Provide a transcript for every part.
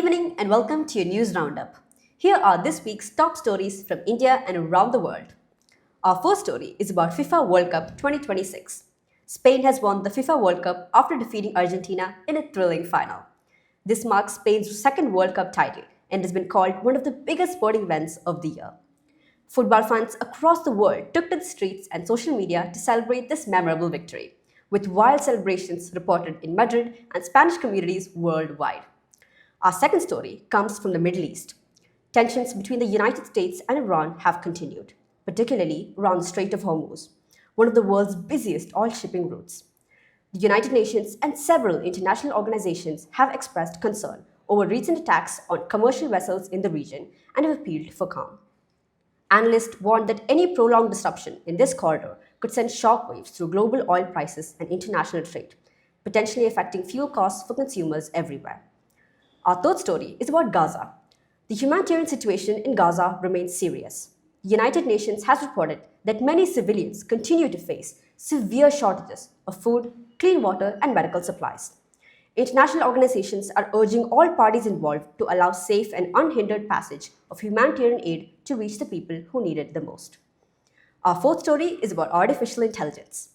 evening and welcome to your news roundup. Here are this week's top stories from India and around the world. Our first story is about FIFA World Cup 2026. Spain has won the FIFA World Cup after defeating Argentina in a thrilling final. This marks Spain's second World Cup title and has been called one of the biggest sporting events of the year. Football fans across the world took to the streets and social media to celebrate this memorable victory, with wild celebrations reported in Madrid and Spanish communities worldwide. Our second story comes from the Middle East. Tensions between the United States and Iran have continued, particularly around the Strait of Hormuz, one of the world's busiest oil shipping routes. The United Nations and several international organizations have expressed concern over recent attacks on commercial vessels in the region and have appealed for calm. Analysts warned that any prolonged disruption in this corridor could send shockwaves through global oil prices and international trade, potentially affecting fuel costs for consumers everywhere. Our third story is about Gaza. The humanitarian situation in Gaza remains serious. The United Nations has reported that many civilians continue to face severe shortages of food, clean water, and medical supplies. International organizations are urging all parties involved to allow safe and unhindered passage of humanitarian aid to reach the people who need it the most. Our fourth story is about artificial intelligence.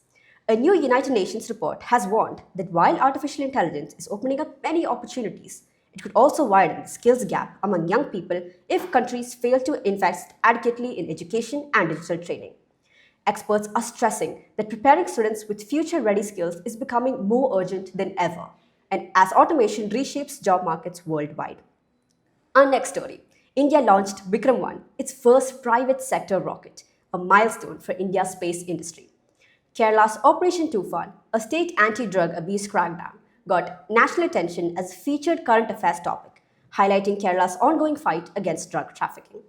A new United Nations report has warned that while artificial intelligence is opening up many opportunities, it could also widen the skills gap among young people if countries fail to invest adequately in education and digital training. Experts are stressing that preparing students with future-ready skills is becoming more urgent than ever, and as automation reshapes job markets worldwide. Our next story. India launched Vikram 1, its first private sector rocket, a milestone for India's space industry. Kerala's Operation Tufan, a state anti-drug abuse crackdown, got national attention as a featured current affairs topic, highlighting Kerala's ongoing fight against drug trafficking.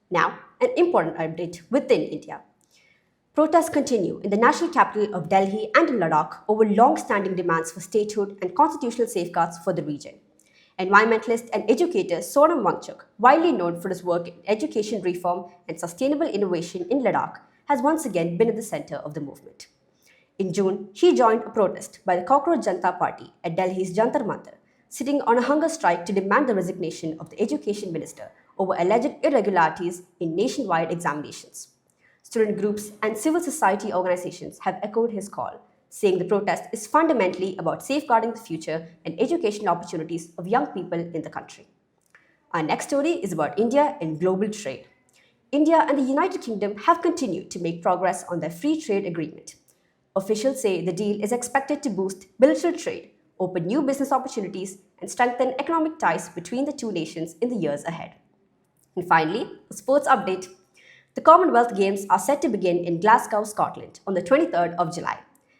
Now, an important update within India. Protests continue in the national capital of Delhi and in Ladakh over long-standing demands for statehood and constitutional safeguards for the region. Environmentalist and educator Sonam Wangchuk, widely known for his work in education reform and sustainable innovation in Ladakh, has once again been at the center of the movement. In June, he joined a protest by the Cockroach Janata Party at Delhi's Jantar Mantar, sitting on a hunger strike to demand the resignation of the education minister over alleged irregularities in nationwide examinations. Student groups and civil society organizations have echoed his call, saying the protest is fundamentally about safeguarding the future and educational opportunities of young people in the country. Our next story is about India and global trade. India and the United Kingdom have continued to make progress on their free trade agreement. Officials say the deal is expected to boost bilateral trade, open new business opportunities, and strengthen economic ties between the two nations in the years ahead. And finally, a sports update. The Commonwealth Games are set to begin in Glasgow, Scotland on the 23rd of July.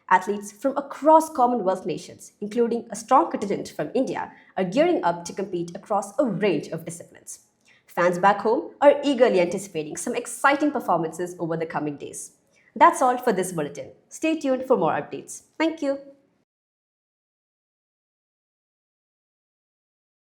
Athletes from across Commonwealth nations, including a strong contingent from India, are gearing up to compete across a range of disciplines. Fans back home are eagerly anticipating some exciting performances over the coming days. That's all for this bulletin. Stay tuned for more updates. Thank you.